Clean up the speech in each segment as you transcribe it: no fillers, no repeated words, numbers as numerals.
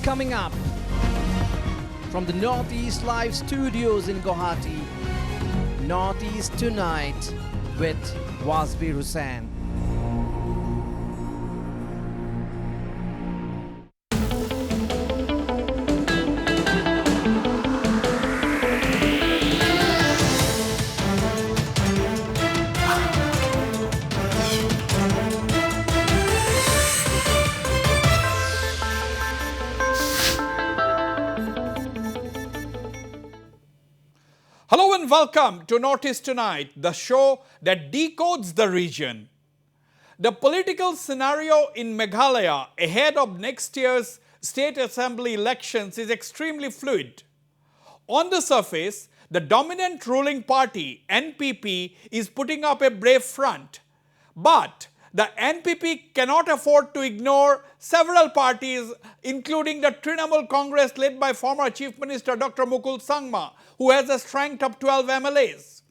Coming up from the Northeast Live Studios in Guwahati, Northeast Tonight with Wasbir Hussain. Hello and welcome to Northeast Tonight, the show that decodes the region. The political scenario in Meghalaya ahead of next year's state assembly elections is extremely fluid. On the surface, the dominant ruling party, NPP, is putting up a brave front. But the NPP cannot afford to ignore several parties, including the Trinamool Congress led by former Chief Minister Dr. Mukul Sangma, who has a strength of 12 MLAs.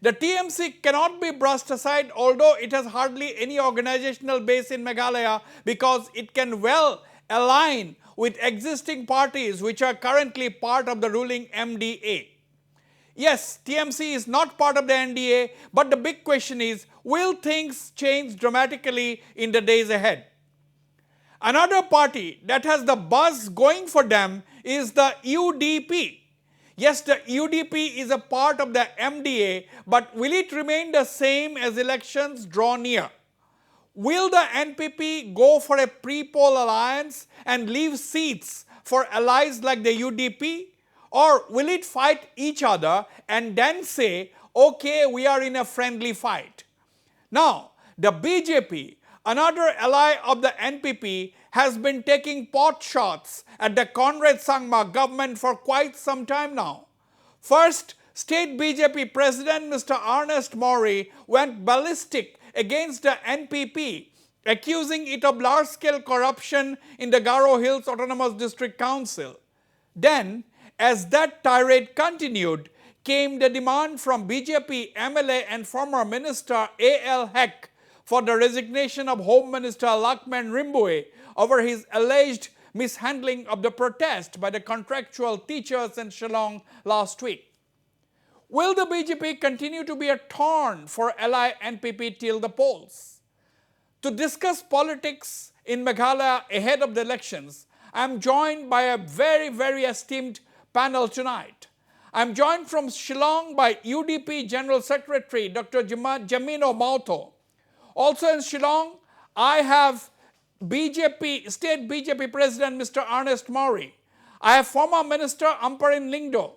The TMC cannot be brushed aside, although it has hardly any organizational base in Meghalaya, because it can well align with existing parties which are currently part of the ruling MDA. Yes, TMC is not part of the NDA, but the big question is, will things change dramatically in the days ahead? Another party that has the buzz going for them is the UDP. Yes, the UDP is a part of the MDA, but will it remain the same as elections draw near? Will the NPP go for a pre-poll alliance and leave seats for allies like the UDP? Or will it fight each other and then say, okay, we are in a friendly fight? Now, the BJP, another ally of the NPP, has been taking pot shots at the Conrad Sangma government for quite some time now. First, State Bjp President Mr. Ernest Mawrie went ballistic against the NPP, accusing it of large-scale corruption in the Garo Hills Autonomous District Council. Then, as that tirade continued, came the demand from BJP MLA and former Minister A.L. Heck for the resignation of Home Minister Lakman Rimbue over his alleged mishandling of the protest by the contractual teachers in Shillong last week. Will the BJP continue to be a thorn for ally NPP till the polls? To discuss politics in Meghalaya ahead of the elections, I am joined by a very esteemed panel tonight. I am joined from Shillong by UDP General Secretary Dr. Jemino Mawthoh. Also in Shillong, I have State BJP President Mr. Ernest Mawrie. I have former Minister Amparin Lingdo.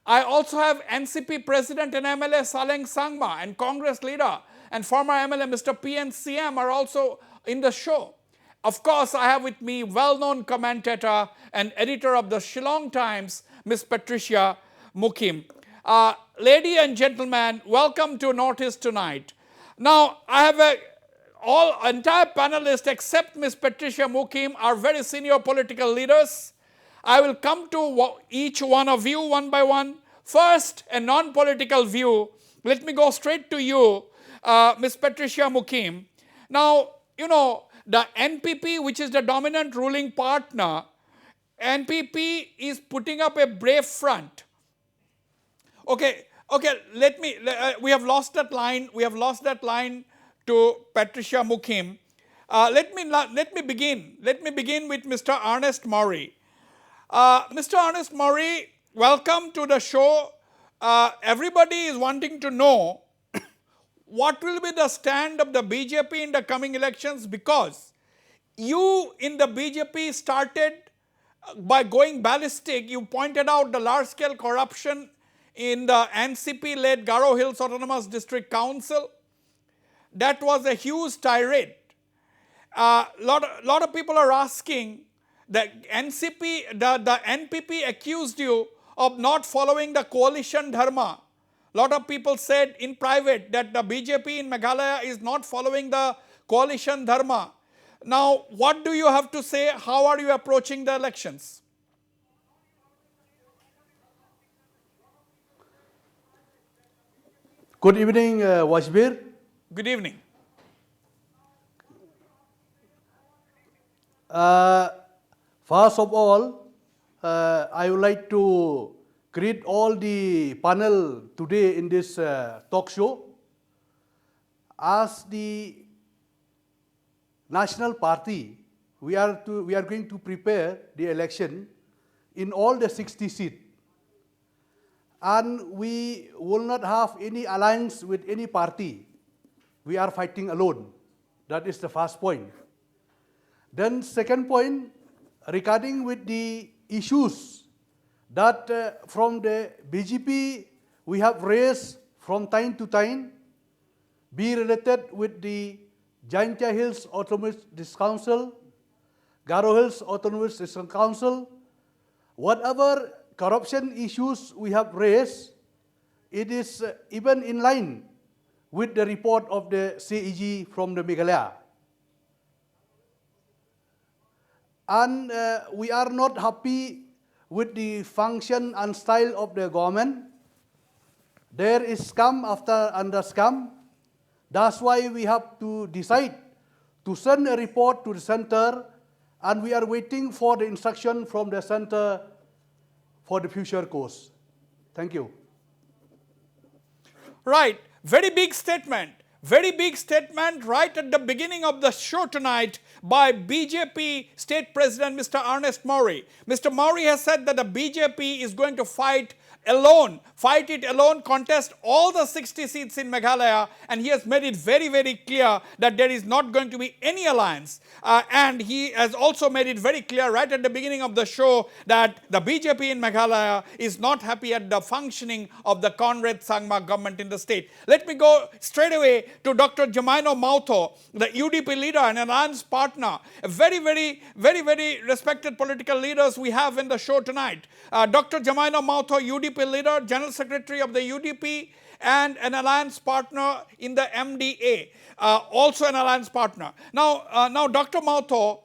I also have NCP President and MLA Saleng Sangma, and Congress leader and former MLA Mr. PNCM are also in the show. Of course, I have with me well-known commentator and editor of the Shillong Times, Ms. Patricia Mukim. Lady and gentlemen, welcome to Northeast Tonight. Now, I have entire panelists except Ms. Patricia Mukim are very senior political leaders. I will come to each one of you one by one. First, a non-political view. Let me go straight to you, Ms. Patricia Mukim. Now, you know, the NPP, which is the dominant ruling partner, NPP is putting up a brave front. Okay, we have lost that line. We have lost that line to Patricia Mukim. Let me begin with Mr. Ernest Mawrie. Mr. Ernest Mawrie, welcome to the show. Everybody is wanting to know what will be the stand of the BJP in the coming elections, because you in the BJP started by going ballistic. You pointed out the large-scale corruption in the NCP-led Garo Hills Autonomous District Council. That was a huge tirade. Lot of people are asking, the NPP accused you of not following the coalition dharma. Lot of people said in private that the BJP in Meghalaya is not following the coalition dharma. Now, what do you have to say? How are you approaching the elections? Good evening, Wasbir. Good evening. First of all, I would like to greet all the panel today in this talk show. As the National Party, we are going to prepare the election in all the 60 seats. And we will not have any alliance with any party. We are fighting alone. That is the first point. Then second point, regarding with the issues that from the BJP we have raised from time to time, be related with the Jaintia Hills Autonomous District Council, Garo Hills Autonomous District Council, whatever corruption issues we have raised, it is even in line with the report of the CEG from the Meghalaya. And we are not happy with the function and style of the government. There is scam after under scam. That's why we have to decide to send a report to the center, and we are waiting for the instruction from the center for the future course. Thank you. Right. Very big statement. Very big statement right at the beginning of the show tonight by BJP State President Mr. Ernest Mawrie. Mr. Mawrie has said that the BJP is going to fight it alone, contest all the 60 seats in Meghalaya, and he has made it very, very clear that there is not going to be any alliance. And he has also made it very clear right at the beginning of the show that the BJP in Meghalaya is not happy at the functioning of the Conrad Sangma government in the state. Let me go straight away to Dr. Jemino Mawthoh, the UDP leader and alliance partner. A very, very respected political leaders we have in the show tonight. Dr. Jemino Mawthoh, UDP leader, General Secretary of the UDP, and an alliance partner in the MDA, also an alliance partner. Now, Dr. Mawthoh,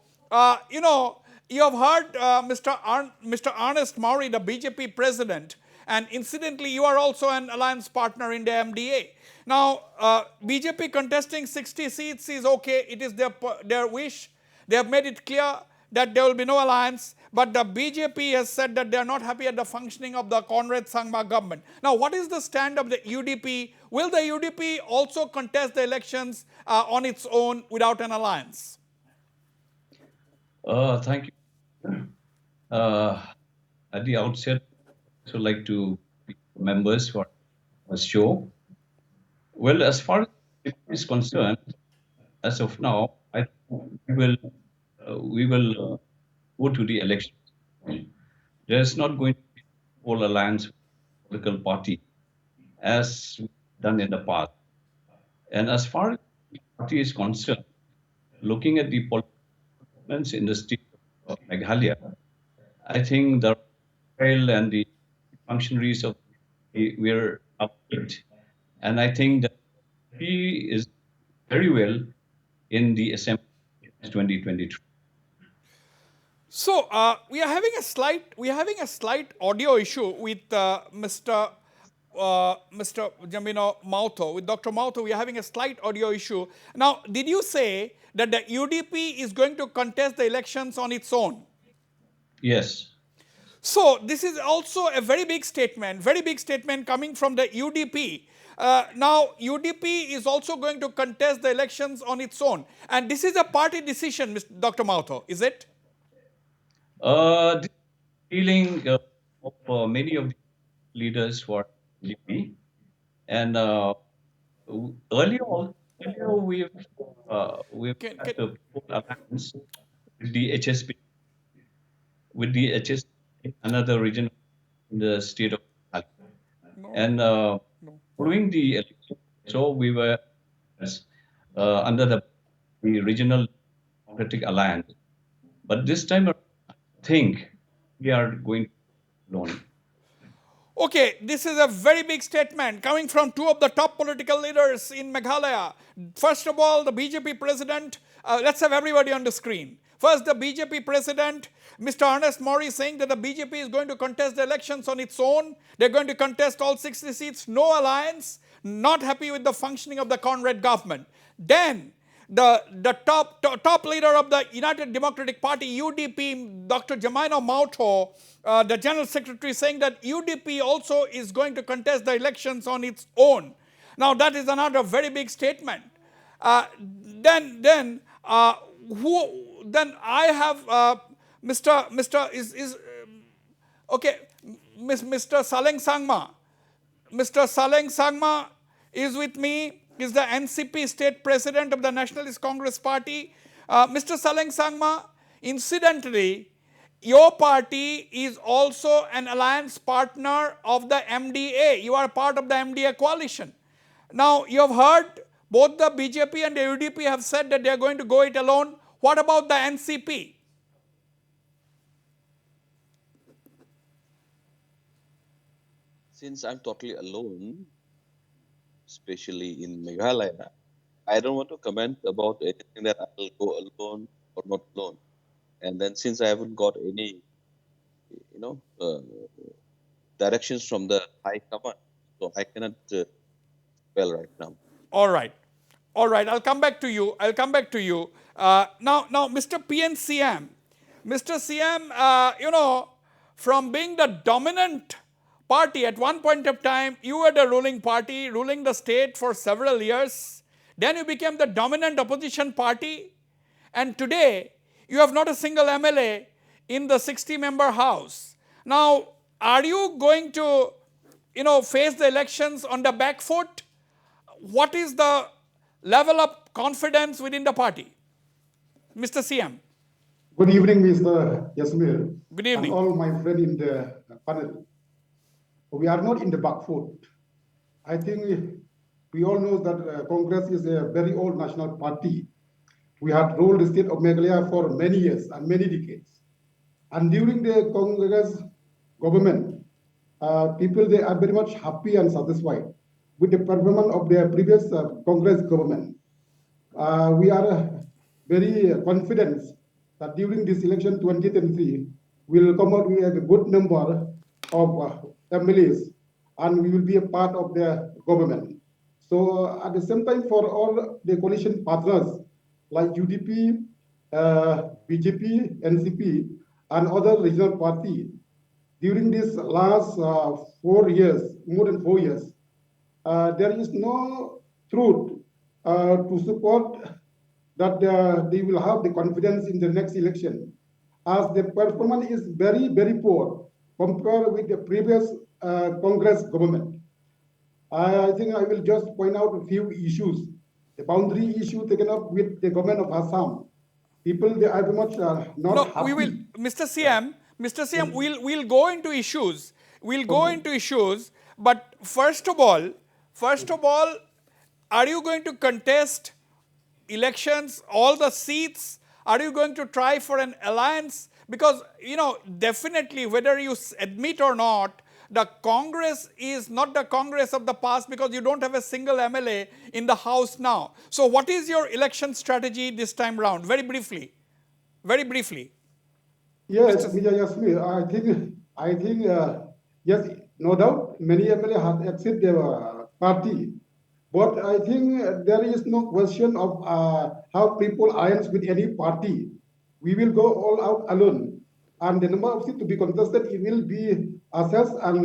you have heard Mr. Ernest Mawrie, the BJP president, and incidentally, you are also an alliance partner in the MDA. Now, BJP contesting 60 seats is okay. It is their wish. They have made it clear that there will be no alliance, but the BJP has said that they are not happy at the functioning of the Conrad Sangma government. Now, what is the stand of the UDP? Will the UDP also contest the elections on its own without an alliance? Thank you. At the outset, I would like to thank members for the show. Well, as far as it is concerned, as of now, I think we will go to the election. There is not going to be a whole alliance with the political party as we've done in the past. And as far as the party is concerned, looking at the political developments in the state of Meghalaya, I think the profile and the functionaries of we are up to it. And I think that he is very well in the assembly 2023. So we are having a slight audio issue with Mr. Jemino Mawthoh. With Dr. Mawthoh, we are having a slight audio issue. Now, did you say that the UDP is going to contest the elections on its own? Yes. So this is also a very big statement coming from the UDP. Now, UDP is also going to contest the elections on its own. And this is a party decision, Dr. Mawthoh, is it? The feeling of many of the leaders for UDP. And earlier we've had a alliance with the HSP, another region in the state of Meghalaya. Following the election, so we were under the regional democratic alliance. But this time, I think we are going alone. Okay, this is a very big statement coming from two of the top political leaders in Meghalaya. First of all, the BJP president. Let's have everybody on the screen. First, the BJP president, Mr. Ernest Mawrie, saying that the BJP is going to contest the elections on its own. They're going to contest all 60 seats, no alliance, not happy with the functioning of the Conrad government. Then, top leader of the United Democratic Party, UDP, Dr. Jemino Mawthoh, the General Secretary, saying that UDP also is going to contest the elections on its own. Now that is another very big statement. Then I have Mr. is okay, Mr. Saleng Sangma. Mr. Saleng Sangma is with me, is the NCP State President of the Nationalist Congress Party. Mr. Saleng Sangma, incidentally, your party is also an alliance partner of the MDA. You are part of the MDA coalition. Now, you have heard both the BJP and the UDP have said that they are going to go it alone. What about the NCP? Since I'm totally alone, especially in Meghalaya, I don't want to comment about anything that I'll go alone or not alone. And then since I haven't got any, directions from the high command, so I cannot spell right now. All right. All right, I'll come back to you. I'll come back to you. Now, Mr. PNCM, Mr. CM, from being the dominant party at one point of time, you were the ruling party, ruling the state for several years. Then you became the dominant opposition party. And today, you have not a single MLA in the 60-member House. Now, are you going to, face the elections on the back foot? What is the level of confidence within the party? Mr. CM. Good evening, Mr. Yasmir. Good evening. And all my friends in the panel. We are not in the back foot. I think we all know that Congress is a very old national party. We had ruled the state of Meghalaya for many years and many decades. And during the Congress government, people, they are very much happy and satisfied with the performance of their previous Congress government. We are very confident that during this election 2023, we will come out with a good number of MLAs and we will be a part of their government. So at the same time, for all the coalition partners like UDP, BJP, NCP, and other regional parties, during these last 4 years, more than 4 years, there is no truth to support that they will have the confidence in the next election, as the performance is very, very poor compared with the previous Congress government. I think I will just point out a few issues. The boundary issue taken up with the government of Assam. People, they are very much not happy. We will, Mr. CM, we'll go into issues. We'll go into issues, but first of all, are you going to contest elections, all the seats? Are you going to try for an alliance? Because, definitely, whether you admit or not, the Congress is not the Congress of the past because you don't have a single MLA in the House now. So what is your election strategy this time round? Very briefly. Very briefly. Yes, Mr. Yasmir, I think, yes, no doubt, many MLA have exited their party. But I think there is no question of how people alliance with any party. We will go all out alone. And the number of seats to be contested, it will be assessed and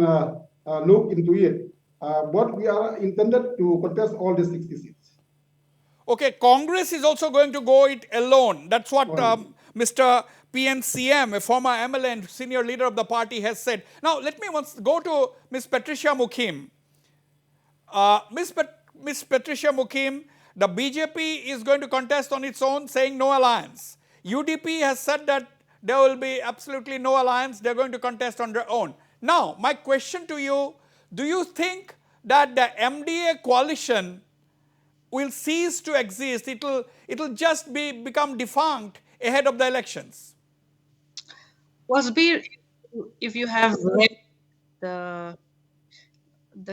look into it. But we are intended to contest all the 60 seats. Okay, Congress is also going to go it alone. That's what Mr. PNCM, a former MLA and senior leader of the party, has said. Now, let me once go to Ms. Patricia Mukim. Ms. Patricia Mukim, the BJP is going to contest on its own, saying no alliance. UDP has said that there will be absolutely no alliance. They're going to contest on their own. Now, my question to you, do you think that the MDA coalition will cease to exist? It'll just become defunct ahead of the elections? Wasbir, if you have read the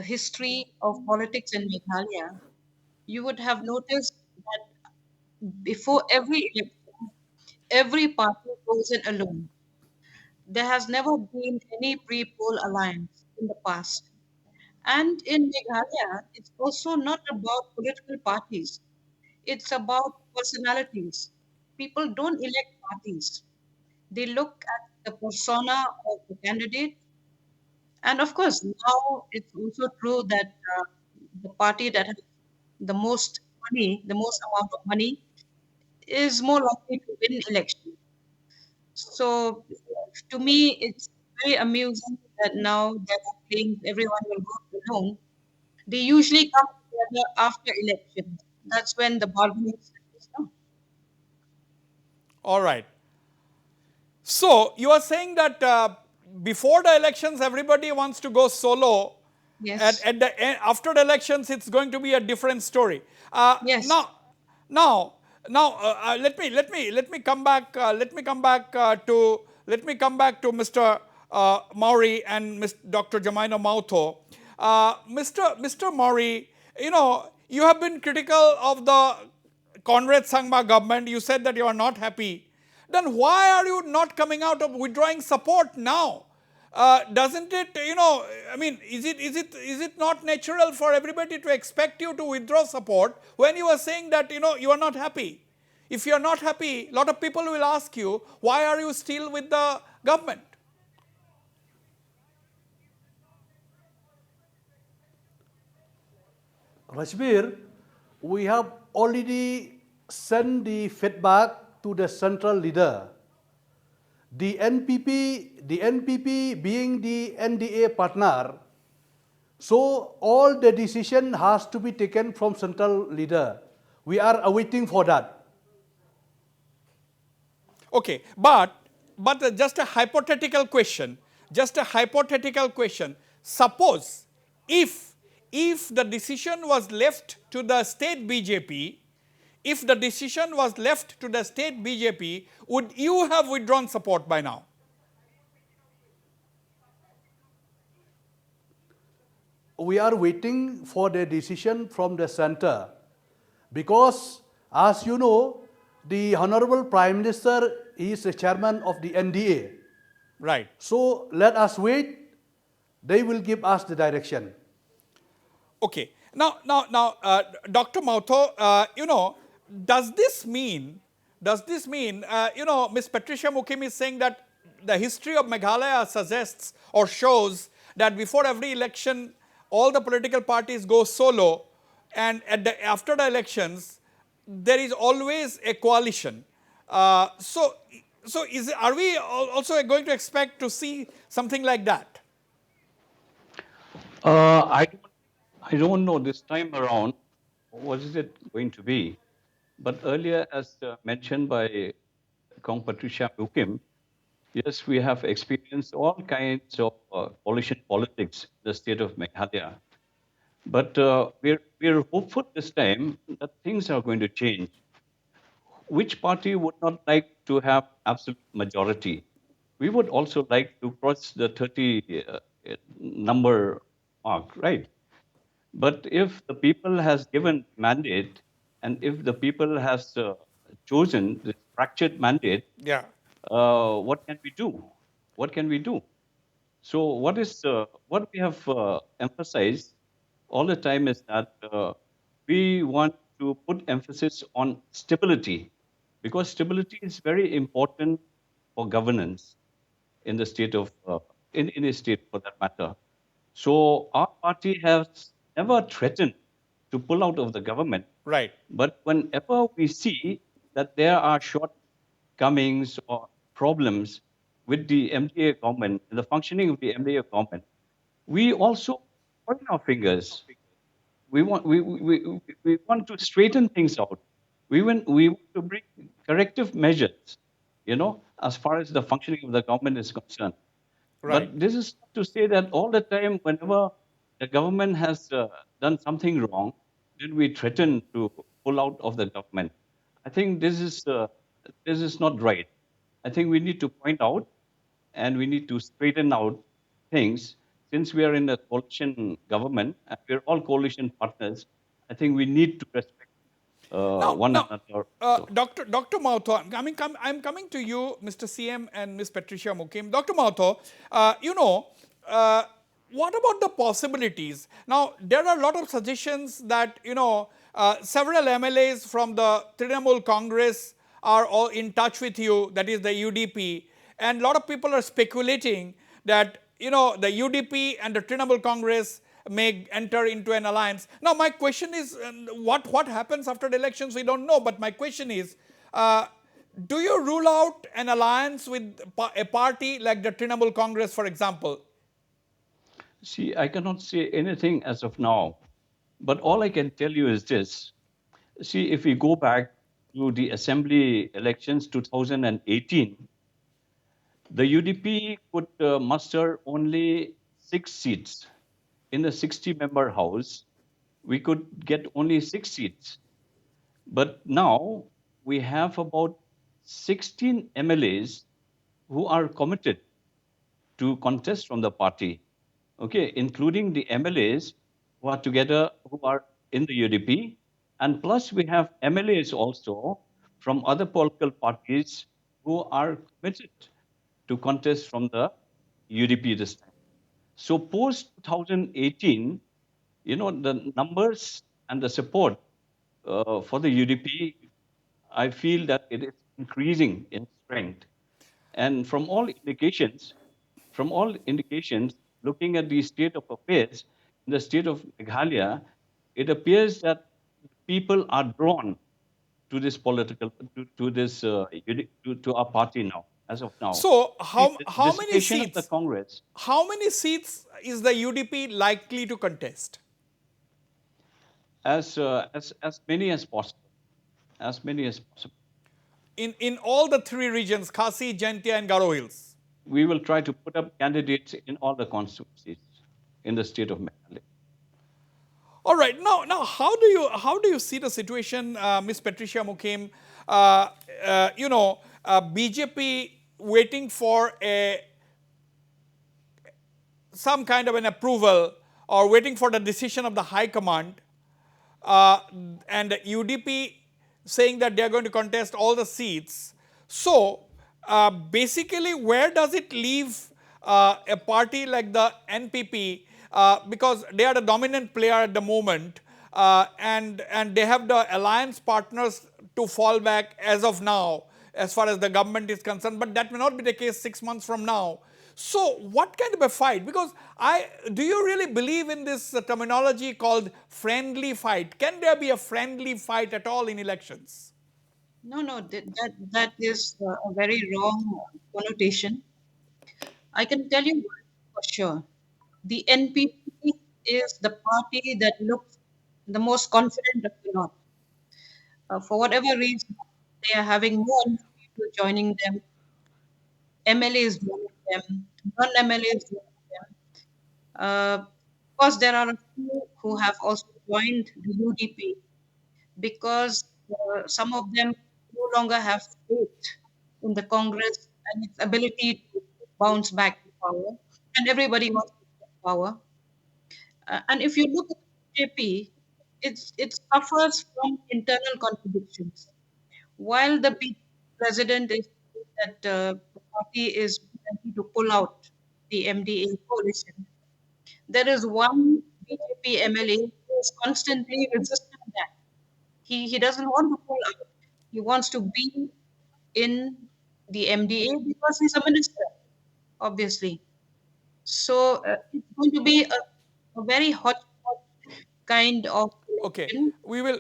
history of politics in Meghalaya, you would have noticed that before every election, every party goes in alone. There has never been any pre-poll alliance in the past. And in Meghalaya, it's also not about political parties. it's about personalities. People don't elect parties. They look at the persona of the candidate. And of course, now it's also true that the party that has the most money, the most amount of money, is more likely to win election. So to me, it's very amusing that now they're playing everyone will vote alone. They usually come together after elections. That's when the bargaining sessions come. All right. So you are saying that before the elections, everybody wants to go solo. Yes. At the end, after the elections, it's going to be a different story. Yes. Now, now, let me come back. Let me come back to Mr. Mawrie and Dr. Jemino Mawthoh. Mr. Mawrie, you have been critical of the Conrad Sangma government. You said that you are not happy. Then why are you not coming out of withdrawing support now? Doesn't it, I mean, is it not natural for everybody to expect you to withdraw support when you are saying that, you are not happy? If you are not happy, a lot of people will ask you, why are you still with the government? Wasbir, we have already sent the feedback to the central leader. The NPP being the NDA partner, so all the decision has to be taken from central leader. We are awaiting for that. Okay, but just a hypothetical question, Suppose if the decision was left to the state BJP, would you have withdrawn support by now? We are waiting for the decision from the center because, as you know, the Honorable Prime Minister is the chairman of the NDA. Right. So let us wait. They will give us the direction. Okay. Now, Dr. Mawthoh, does this mean, Ms. Patricia Mukim is saying that the history of Meghalaya suggests or shows that before every election, all the political parties go solo, and after the elections, there is always a coalition. So are we also going to expect to see something like that? I don't know this time around what is it going to be. But earlier, as mentioned by Kong Patricia Mukim, yes, we have experienced all kinds of coalition politics in the state of Meghalaya. But we're hopeful this time that things are going to change. Which party would not like to have absolute majority? We would also like to cross the 30 number mark, right? But if the people has given mandate, and if the people has chosen this fractured mandate, Yeah. what can we do? What can we do? So what we have emphasized all the time is that we want to put emphasis on stability, because stability is very important for governance in the state of in a state for that matter. So our party has never threatened to pull out of the government. Right. But whenever we see that there are shortcomings or problems with the MDA government and the functioning of the MDA government, we also point our fingers. We want to straighten things out. We want to bring corrective measures, as far as the functioning of the government is concerned. Right. But this is not to say that all the time, whenever the government has done something wrong, then we threaten to pull out of the government. I think this is not right. I think we need to point out and we need to straighten out things. Since we are in a coalition government and we're all coalition partners, I think we need to respect one another. Dr. Mawthoh, I'm coming to you, Mr. CM and Ms. Patricia Mukim. Dr. Mawthoh, what about the possibilities? Now, there are a lot of suggestions that, Several MLAs from the Trinamool Congress are all in touch with you, that is the UDP, and a lot of people are speculating that the UDP and the Trinamool Congress may enter into an alliance. Now my question is, what happens after the elections we don't know, but my question is, do you rule out an alliance with a party like the Trinamool Congress, for example? See, I cannot say anything as of now, but all I can tell you is this. See, if we go back to the assembly elections 2018, the UDP could muster only 6 seats. In a 60-member house, we could get only 6 seats. But now we have about 16 MLAs who are committed to contest from the party, okay, including the MLAs who are together, who are in the UDP, and plus we have MLAs also from other political parties who are committed to contest from the UDP this time. So post 2018, the numbers and the support for the UDP, I feel that it is increasing in strength. And from all indications, looking at the state of affairs in the state of Meghalaya, it appears that people are drawn to this to our party now, as of now. So See, how the many situation of the seats? Congress. How many seats is the UDP likely to contest? As many as possible, as many as possible. In all the 3 regions, Khasi, Jaintia, and Garo Hills? We will try to put up candidates in all the constituencies in the state of Meghalaya. All right. Now, how do you see the situation, Ms. Patricia Mukim? BJP waiting for some kind of an approval or waiting for the decision of the High Command, and UDP saying that they are going to contest all the seats. So basically, where does it leave a party like the NPP, because they are the dominant player at the moment, and they have the alliance partners to fall back as of now, as far as the government is concerned, but that may not be the case 6 months from now. So what kind of a fight? Because do you really believe in this terminology called friendly fight? Can there be a friendly fight at all in elections? No, that is a very wrong connotation. I can tell you one for sure. The NPP is the party that looks the most confident of the lot. For whatever reason, they are having more people joining them, MLAs joining them, non-MLAs joining them. Of course, there are a few who have also joined the UDP because some of them no longer have faith in the Congress and its ability to bounce back to power, and everybody wants to get power. And if you look at BJP, it suffers from internal contradictions. While the BJP president is saying that the party is ready to pull out the MDA coalition, there is one BJP MLA who is constantly resisting that. He doesn't want to pull out. He wants to be in the MDA because he's a minister, obviously. So it's going to be a very hot kind of Okay, election. we will.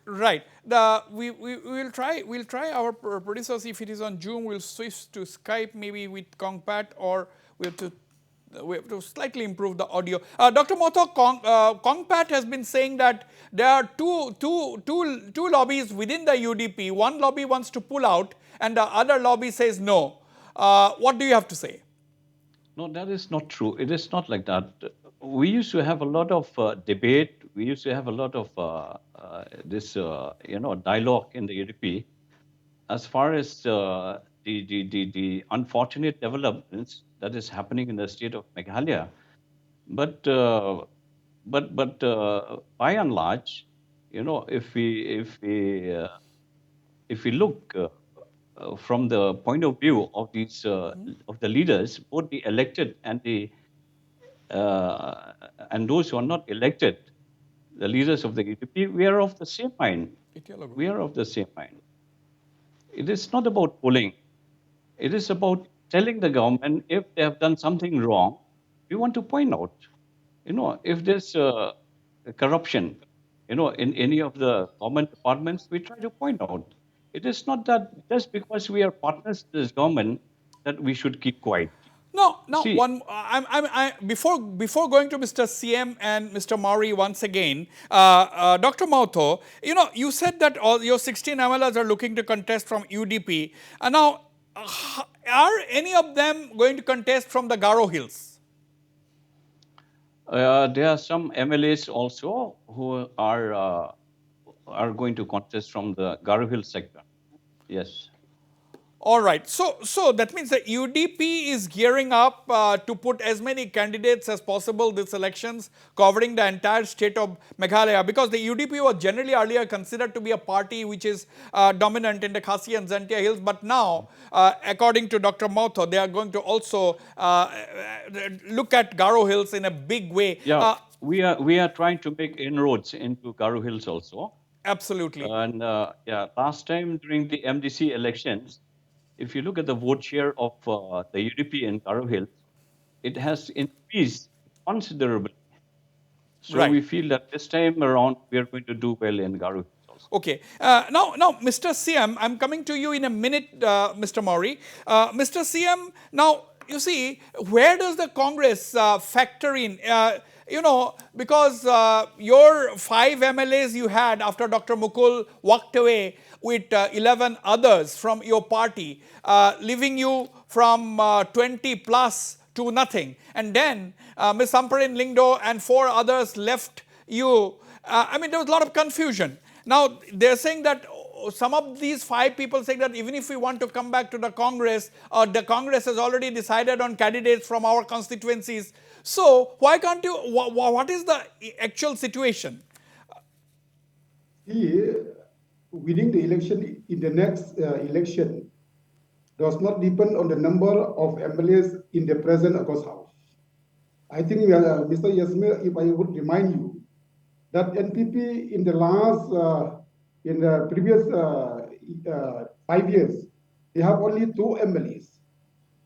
Right. We'll try our producers, if it is on Zoom, we'll switch to Skype maybe with Kongpat, or we have to slightly improve the audio. Dr. Mawthoh, Kongpat has been saying that there are two lobbies within the UDP. One lobby wants to pull out and the other lobby says no. What do you have to say? No, that is not true. It is not like that. We used to have a lot of debate. We used to have a lot of dialogue in the UDP. As far as the unfortunate developments that is happening in the state of Meghalaya, but by and large, if we look from the point of view of these of the leaders, both the elected and those who are not elected, the leaders of the UDP, we are of the same mind. Ideology. We are of the same mind. It is not about polling. It is about telling the government if they have done something wrong, we want to point out. If there's corruption, in any of the government departments, we try to point out. It is not that just because we are partners to this government that we should keep quiet. No, See, before going to Mr. CM and Mr. Mawrie once again, Dr. Mawthoh, you said that all your 16 MLAs are looking to contest from UDP. And now, are any of them going to contest from the Garo Hills? there are some MLAs also who are going to contest from the Garo Hill sector. Yes. All right. So that means the UDP is gearing up to put as many candidates as possible this elections, covering the entire state of Meghalaya, because the UDP was generally earlier considered to be a party which is dominant in the Khasi and Zantia Hills. But now, according to Dr. Mawthoh, they are going to also look at Garo Hills in a big way. Yeah, we are trying to make inroads into Garo Hills also. Absolutely. And last time during the MDC elections, if you look at the vote share of the UDP in Garo Hills, it has increased considerably. So Right. we feel that this time around we are going to do well in Garo Hills also. Okay. Now, Mr. CM, I'm coming to you in a minute, Mr. Mawrie. Mr. CM, now, you see, where does the Congress factor in? Because your 5 MLAs you had after Dr. Mukul walked away with 11 others from your party, leaving you from 20 plus to nothing. And then Ms. Samparin Lingdo and 4 others left you. There was a lot of confusion. Now, they're saying that some of these 5 people saying that even if we want to come back to the Congress has already decided on candidates from our constituencies. So, why can't you, what is the actual situation? Winning the election in the next election does not depend on the number of MLAs in the present August House. I think, Mr. Yasmir, if I would remind you that NPP in the previous 5 years, they have only 2 MLAs.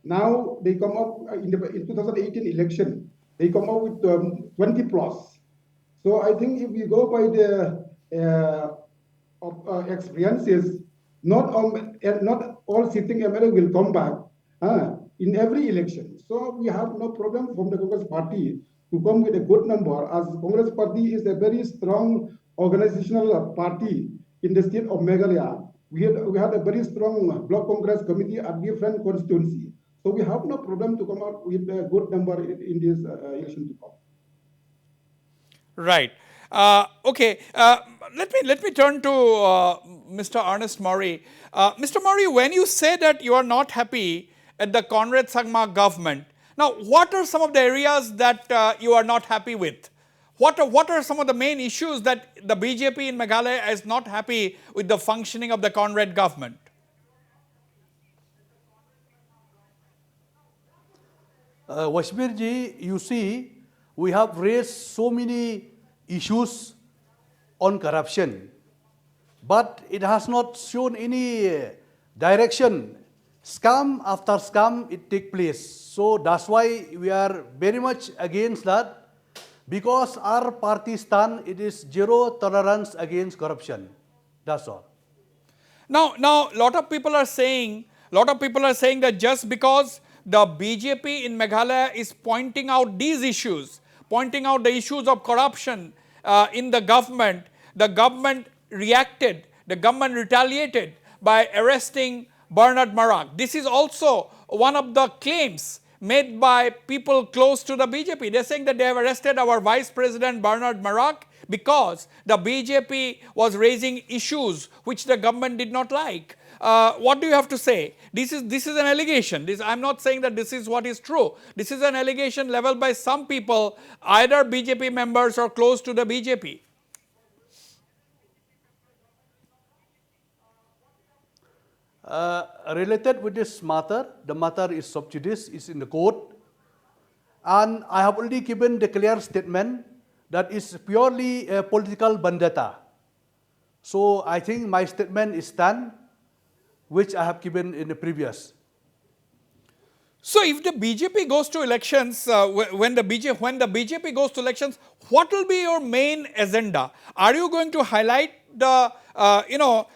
Now they come up in 2018 election, they come up with 20 plus. So I think if we go by the experiences, not all sitting MLA will come back in every election. So we have no problem from the Congress party to come with a good number, as Congress party is a very strong organizational party in the state of Meghalaya. We had a very strong block Congress committee at different constituency. So we have no problem to come out with a good number in this election to come. Right. Okay. Let me turn to Mr. Ernest Mawrie. Mr. Mawrie, when you say that you are not happy at the Conrad Sangma government, now what are some of the areas that you are not happy with? What are some of the main issues that the BJP in Meghalaya is not happy with the functioning of the Conrad government? Wasbir ji, you see, we have raised so many issues on corruption, but it has not shown any direction. Scam after scam, it takes place. So that's why we are very much against that, because our party stand, it is zero tolerance against corruption. That's all. Now, a lot of people are saying that just because the BJP in Meghalaya is pointing out these issues, pointing out the issues of corruption in the government reacted, the government retaliated by arresting Bernard Marak. This is also one of the claims made by people close to the BJP. They're saying that they have arrested our Vice President Bernard Marak because the BJP was raising issues which the government did not like. What do you have to say? This is an allegation. I'm not saying that this is what is true. This is an allegation leveled by some people, either BJP members or close to the BJP. Related with this matter, the matter is sub judice, is in the court. And I have already given the clear statement that is purely a political vendetta. So I think my statement is done, which I have given in the previous. So if the BJP goes to elections, when the BJP goes to elections, what will be your main agenda? Are you going to highlight the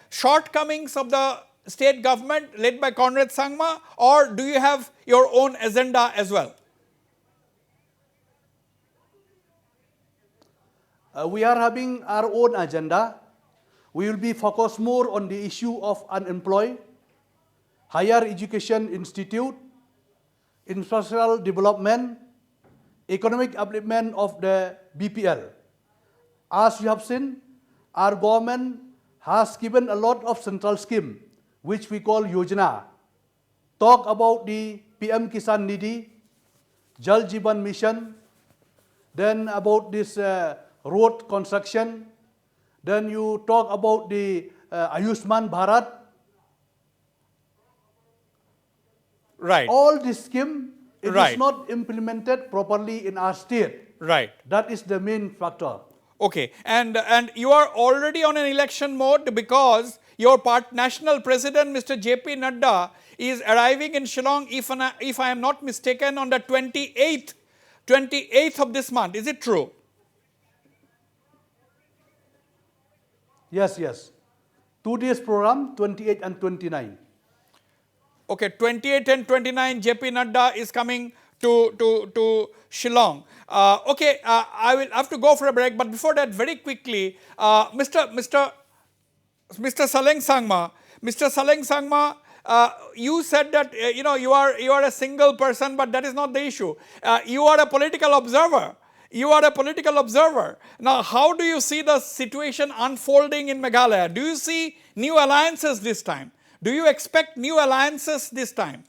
shortcomings of the state government led by Comrade Sangma, or do you have your own agenda as well? We are having our own agenda. We will be focused more on the issue of unemployed, higher education institute, infrastructural development, economic upliftment of the BPL. As you have seen, our government has given a lot of central scheme, which we call Yojana. Talk about the PM Kisan Nidhi, Jal Jeevan Mission, then about this road construction, then you talk about the Ayushman Bharat. Right. All this scheme, it Right. is not implemented properly in our state. Right. That is the main factor. Okay, and you are already on an election mode because your national president, Mr. Jp Nadda, is arriving in Shillong, if I am not mistaken, on the 28th of this month. Is it true? Yes, yes. 2 days program, 28 and 29. Okay, 28 and 29, Jp Nadda is coming to Shillong. I will have to go for a break, but before that, very quickly, Mr. Saleng Sangma, you said that you are a single person, but that is not the issue. You are a political observer. Now, how do you see the situation unfolding in Meghalaya? Do you see new alliances this time? Do you expect new alliances this time?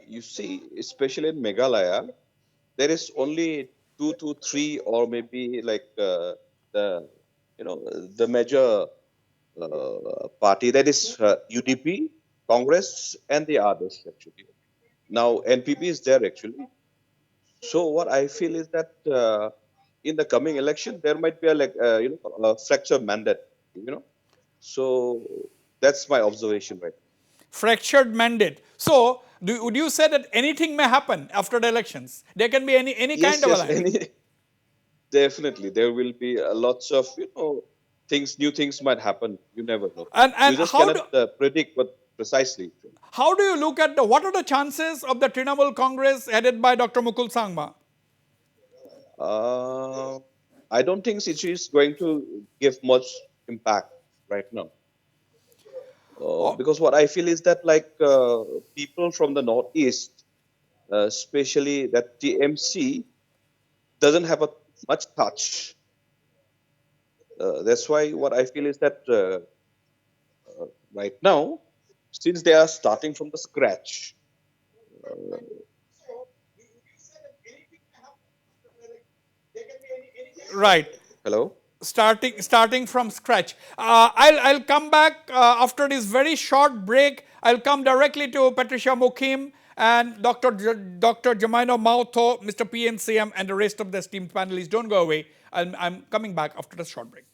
You see, especially in Meghalaya, there is only 2 to 3, or maybe like the major party, that is UDP, Congress, and the others actually. Now NPP is there actually. So what I feel is that in the coming election there might be a fractured mandate. So that's my observation right now. Fractured mandate. So, would you say that anything may happen after the elections? There can be any kind of alliance? Definitely. There will be lots of, new things might happen. You never know. And you just how cannot predict what precisely. How do you look at what are the chances of the Trinamool Congress headed by Dr. Mukul Sangma? I don't think it is going to give much impact right now. Because what I feel is that people from the Northeast, especially that TMC, doesn't have much touch. That's why what I feel is that right now, since they are starting from the scratch, right. Hello? Starting from scratch. I'll come back after this very short break. I'll come directly to Patricia Mukim and Dr. Jemino Mawthoh, Mr. PNCM, and the rest of the esteemed panelists. Don't go away. I'm coming back after the short break.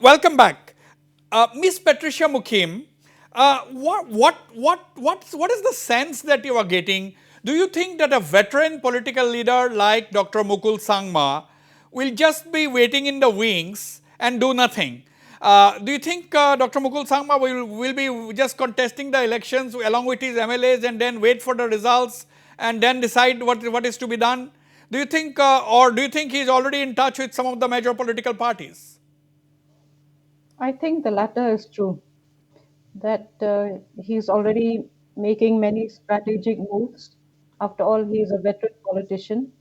Welcome back. Miss Patricia Mukim, what is the sense that you are getting? Do you think that a veteran political leader like Dr. Mukul Sangma will just be waiting in the wings and do nothing? Do you think Dr. Mukul Sangma will be just contesting the elections along with his MLAs and then wait for the results and then decide what is to be done? Do you think, or do you think he is already in touch with some of the major political parties? I think the latter is true, that he's already making many strategic moves. After all, he is a veteran politician.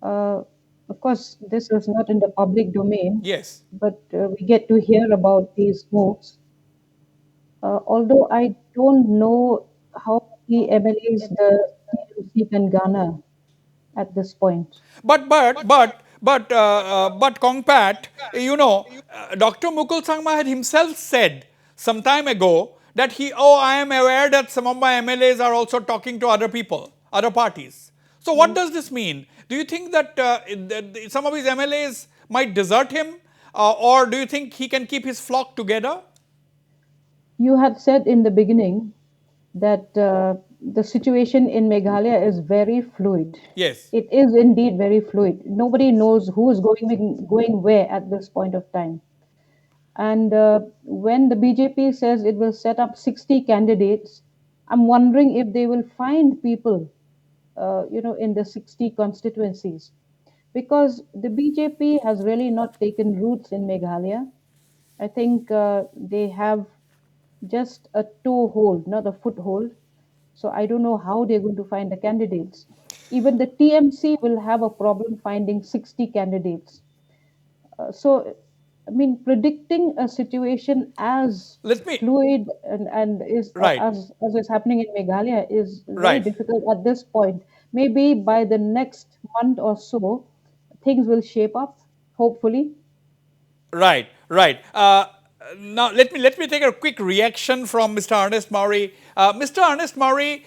Uh, of course, this is not in the public domain, Yes. but we get to hear about these moves. Although I don't know how many MLAs the TMC can garner at this point. But Kongpat, Dr. Mukul Sangma had himself said some time ago that I am aware that some of my MLAs are also talking to other people, other parties. So what does this mean? Do you think that some of his MLAs might desert him, or do you think he can keep his flock together? You had said in the beginning that the situation in Meghalaya is very fluid. Yes. It is indeed very fluid. Nobody knows who is going where at this point of time. And when the BJP says it will set up 60 candidates, I'm wondering if they will find people, in the 60 constituencies, because the BJP has really not taken roots in Meghalaya. I think they have just a toehold, not a foothold. So I don't know how they're going to find the candidates. Even the TMC will have a problem finding 60 candidates. So, I mean, predicting a situation as Let me, fluid and is right, as is happening in Meghalaya is very right. difficult at this point. Maybe by the next month or so, things will shape up, hopefully. Right, right. Now let me take a quick reaction from Mr. Ernest Mawrie. Mr. Ernest Mawrie,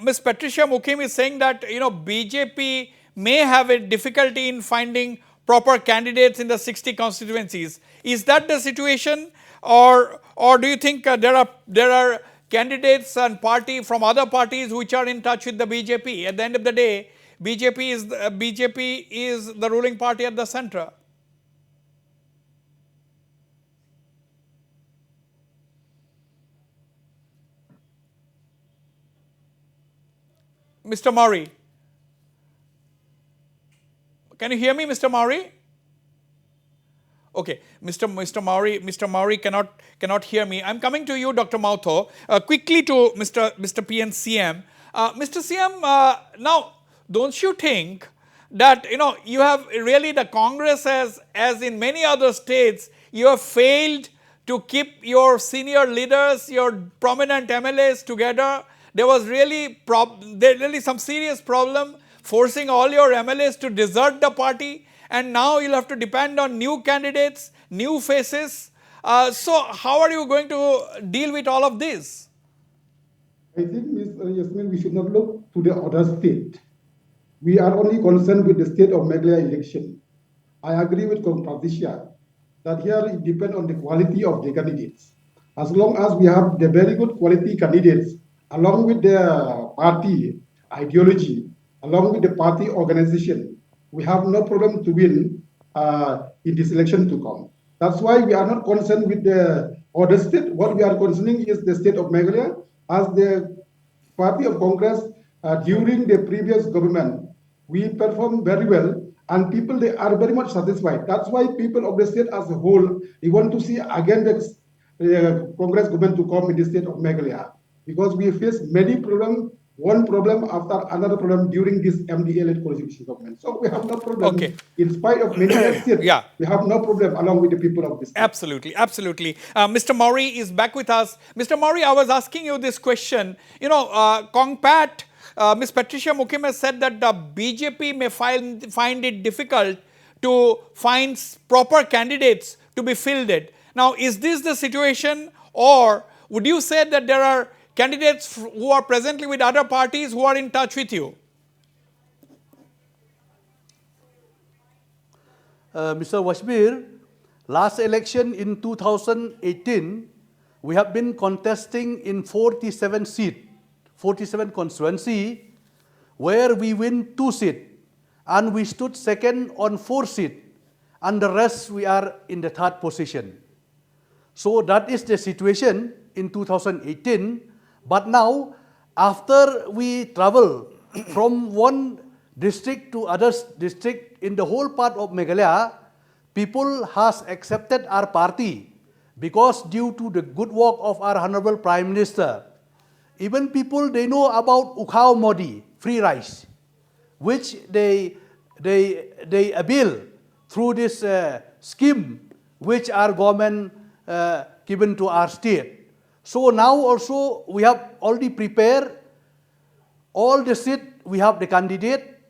Ms. Patricia Mukim is saying that BJP may have a difficulty in finding proper candidates in the 60 constituencies. Is that the situation, or do you think there are candidates and party from other parties which are in touch with the BJP? At the end of the day, BJP is the ruling party at the center. Mr. Mawrie. Can you hear me, Mr. Mawrie? Okay, Mr. Mawrie cannot hear me. I'm coming to you, Dr. Mawthoh. Quickly to Mr. PNCM. Mr. CM, now don't you think that you have really the Congress as in many other states, you have failed to keep your senior leaders, your prominent MLAs together? There was really some serious problem forcing all your MLAs to desert the party, and now you'll have to depend on new candidates, new faces. So how are you going to deal with all of this? I think, Ms. Yasmin, we should not look to the other state. We are only concerned with the state of Meghalaya election. I agree with Patricia that here it depends on the quality of the candidates. As long as we have the very good quality candidates, along with the party ideology, along with the party organization, we have no problem to win in this election to come. That's why we are not concerned with the other state. What we are concerning is the state of Meghalaya, as the party of Congress during the previous government. We performed very well, and people, they are very much satisfied. That's why people of the state as a whole, they want to see again the Congress government to come in the state of Meghalaya, because we face many problems, one problem after another problem during this MDA-led coalition government. So we have no problem. Okay. In spite of many states, Yeah. we have no problem along with the people of this state. Absolutely, absolutely. Mr. Mawrie is back with us. Mr. Mawrie, I was asking you this question. Kongpat, Ms. Patricia Mukim has said that the BJP may find it difficult to find proper candidates to be fielded. Now, is this the situation, or would you say that there are candidates who are presently with other parties who are in touch with you? Mr. Wasbir, last election in 2018, we have been contesting in 47 seats, 47 constituency, where we win 2 seats, and we stood second on 4 seats, and the rest we are in the 3rd position. So that is the situation in 2018. But now, after we travel from one district to other district in the whole part of Meghalaya, people has accepted our party because due to the good work of our Honorable Prime Minister, even people, they know about Ukhao Modi, free rice, which they avail through this scheme which our government given to our state. So now also we have already prepared all the seat, we have the candidate,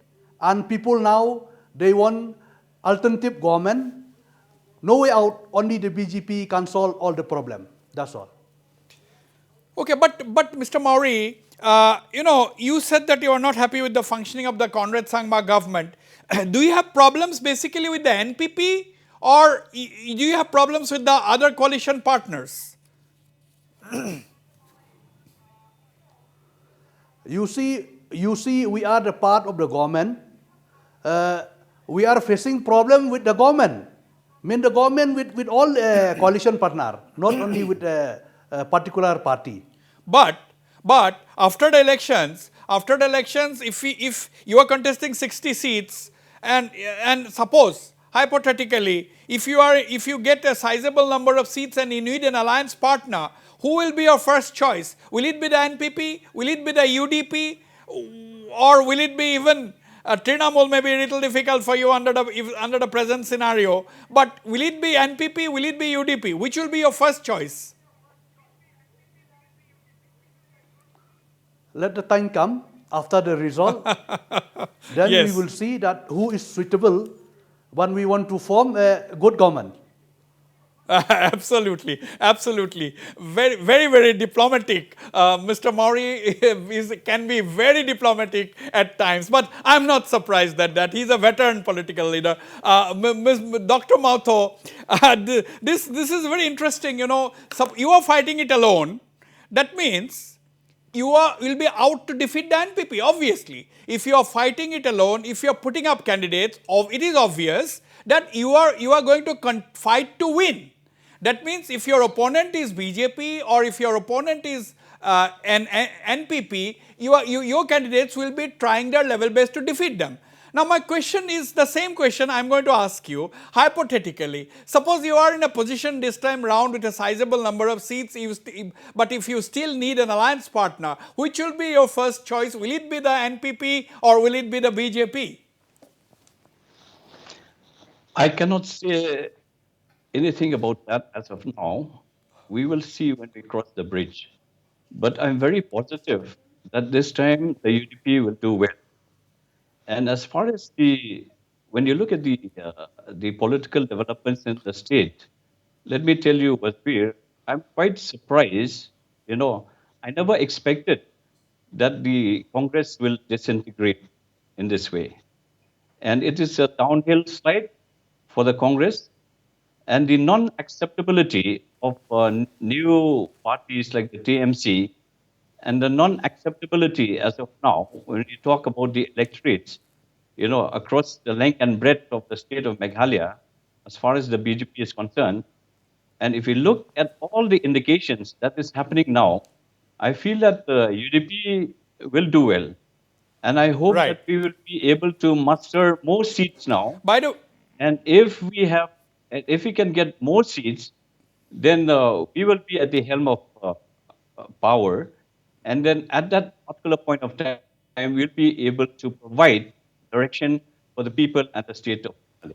and people now, they want alternative government. No way out, only the BJP can solve all the problem. That's all. Okay, but Mr. Mawrie, you said that you are not happy with the functioning of the Conrad Sangma government. Do you have problems basically with the NPP, or do you have problems with the other coalition partners? You see, we are the part of the government. We are facing problem with the government. I mean the government with all coalition partner, not only with a particular party. But after the elections, if you are contesting 60 seats, and suppose hypothetically, if you get a sizable number of seats and you need an alliance partner, who will be your first choice? Will it be the NPP? Will it be the UDP? Or will it be even Trinamool? May be a little difficult for you under the present scenario. But will it be NPP? Will it be UDP? Which will be your first choice? Let the time come after the result. Then Yes. we will see that who is suitable when we want to form a good government. Absolutely, absolutely. Very, very, very diplomatic. Mr. Mawrie can be very diplomatic at times, but I'm not surprised that he's a veteran political leader. Dr. Mawthoh, this is very interesting. You are fighting it alone. That means you will be out to defeat the NPP, obviously. If you are fighting it alone, if you are putting up candidates, it is obvious that you are going to fight to win. That means if your opponent is BJP or if your opponent is an NPP, your candidates will be trying their level best to defeat them. Now my question is the same question I am going to ask you hypothetically. Suppose you are in a position this time round with a sizable number of seats, but if you still need an alliance partner, which will be your first choice? Will it be the NPP or will it be the BJP? I cannot say anything about that as of now. We will see when we cross the bridge. But I'm very positive that this time the UDP will do well. And as far as when you look at the political developments in the state, let me tell you, Wasbir, I'm quite surprised. I never expected that the Congress will disintegrate in this way. And it is a downhill slide for the Congress. And the non-acceptability of new parties like the TMC and the non-acceptability as of now, when you talk about the electorates, across the length and breadth of the state of Meghalaya, as far as the BJP is concerned, and if we look at all the indications that is happening now, I feel that the UDP will do well. And I hope Right. that we will be able to muster more seats now. By the And if we can get more seats, then we will be at the helm of power. And then at that particular point of time, we'll be able to provide direction for the people at the state of Meghalaya.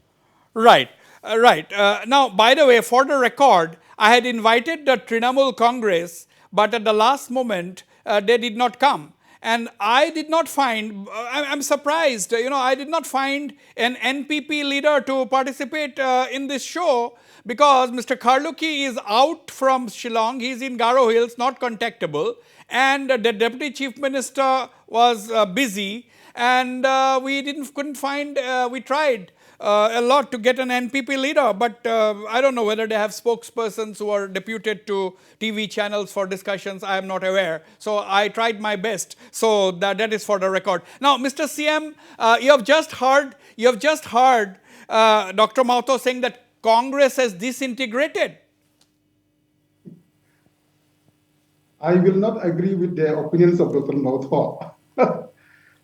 Right, right. Now, by the way, for the record, I had invited the Trinamool Congress, but at the last moment, they did not come. And I did not find, I'm surprised, I did not find an NPP leader to participate in this show because Mr. Karluki is out from Shillong, he's in Garo Hills, not contactable, and the Deputy Chief Minister was busy, and we couldn't find, we tried a lot to get an NPP leader, but I don't know whether they have spokespersons who are deputed to TV channels for discussions. I am not aware. So I tried my best. So that is for the record. Now, Mr. CM, you have just heard Dr. Mawthoh saying that Congress has disintegrated. I will not agree with the opinions of Dr. Mawthoh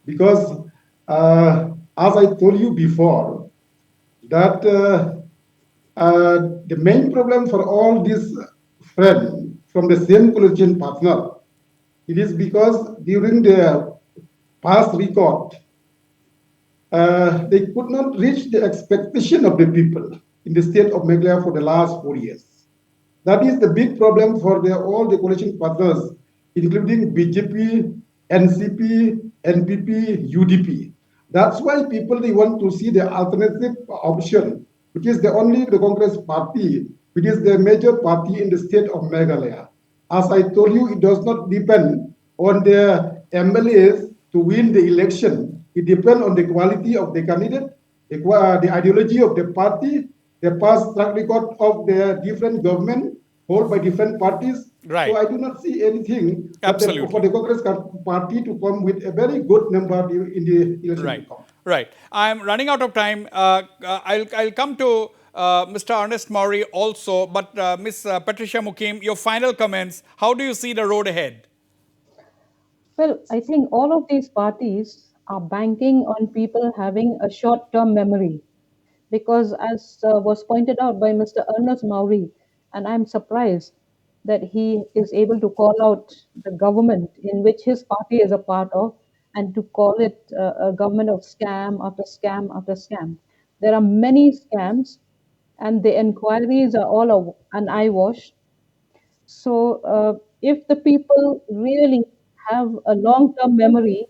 because, as I told you before, that The main problem for all these friends from the same coalition partner, it is because during the past record, they could not reach the expectation of the people in the state of Meghalaya for the last 4 years. That is the big problem for all the coalition partners, including BJP, NCP, NPP, UDP. That's why people they want to see the alternative option, which is the Congress party, which is the major party in the state of Meghalaya. As I told you, it does not depend on the MLAs to win the election. It depends on the quality of the candidate, the ideology of the party, the past track record of the different government held by different parties. Right. So I do not see anything Absolutely. for the Congress party to come with a very good number in the election. Right. Right. I'm running out of time. I'll come to Mr. Ernest Mawrie also, but Ms. Patricia Mukim, your final comments. How do you see the road ahead? Well, I think all of these parties are banking on people having a short-term memory because, as was pointed out by Mr. Ernest Mawrie, and I'm surprised that he is able to call out the government in which his party is a part of and to call it a government of scam after scam after scam. There are many scams, and the inquiries are all an eyewash. So, if the people really have a long term memory,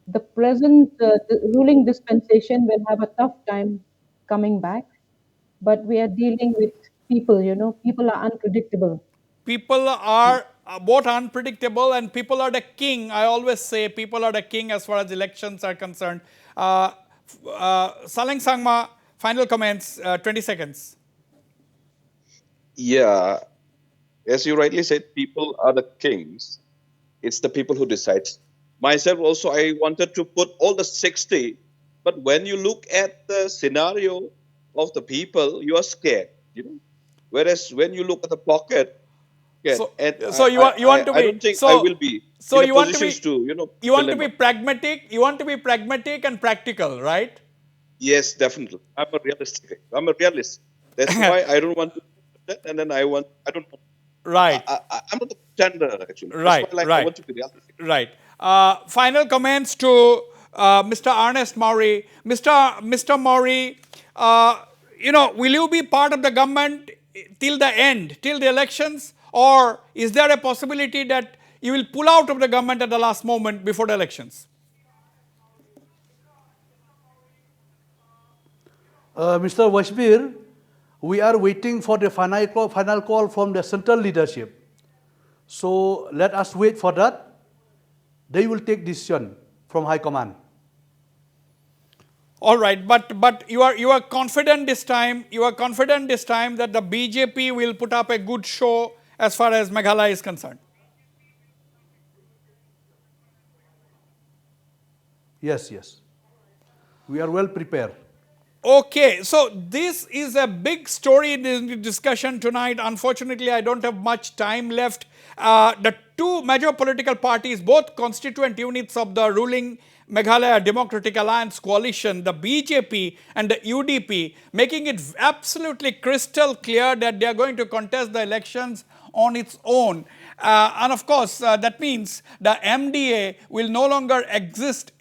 the present the ruling dispensation will have a tough time coming back. But we are dealing with people, people are unpredictable. People are both unpredictable and people are the king. I always say people are the king as far as elections are concerned. Saleng Sangma, final comments, 20 seconds. Yeah, as you rightly said, people are the kings. It's the people who decide. Myself also, I wanted to put all the 60, but when you look at the scenario of the people, you are scared. Whereas when you look at the pocket, So you want to be. I don't think I will be So in you a want to be. position You want to dilemma. be pragmatic. You want to be pragmatic and practical, right? Yes, definitely. I'm a realistic. I'm a realist. That's why I don't want to do that, and then I don't want. Right. I'm not a pretender actually. Right. That's why I Right. want to be realistic. Right. Final comments to Mr. Ernest Mawrie. Mr. Mawrie, will you be part of the government till the end, till the elections, or is there a possibility that you will pull out of the government at the last moment before the elections? Mr. Wasbir, we are waiting for the final call from the central leadership. So let us wait for that. They will take decision from High Command. All right, but you are confident this time. You are confident this time that the BJP will put up a good show as far as Meghalaya is concerned. Yes, yes. We are well prepared. Okay, so this is a big story in the discussion tonight. Unfortunately, I don't have much time left. The two major political parties, both constituent units of the ruling Meghalaya Democratic Alliance coalition, the BJP and the UDP, making it absolutely crystal clear that they are going to contest the elections on its own. And of course, that means the MDA will no longer exist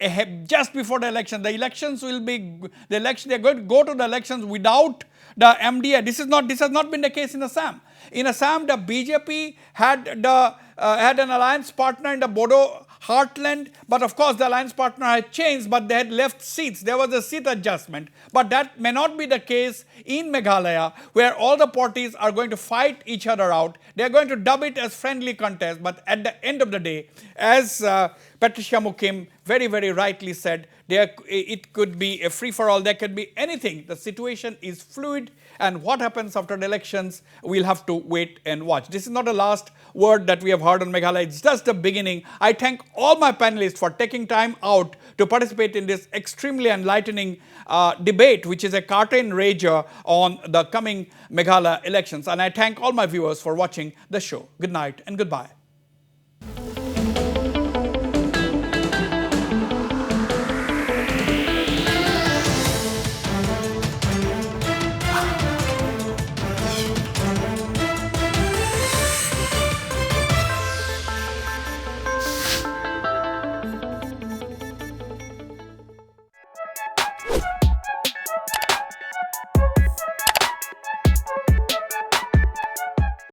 just before the election. The elections will be, they are going to go to the elections without the MDA. This has not been the case in Assam. In Assam, the BJP had an alliance partner in the Bodo heartland, but of course the alliance partner had changed, but they had left seats. There was a seat adjustment. But that may not be the case in Meghalaya, where all the parties are going to fight each other out. They are going to dub it as friendly contest, but at the end of the day, as Patricia Mukim very, very rightly said, it could be a free-for-all. There could be anything. The situation is fluid, and what happens after the elections, we'll have to wait and watch. This is not the last word that we have heard on Meghalaya. It's just the beginning. I thank all my panelists for taking time out to participate in this extremely enlightening debate, which is a curtain raiser on the coming Meghalaya elections. And I thank all my viewers for watching the show. Good night and goodbye.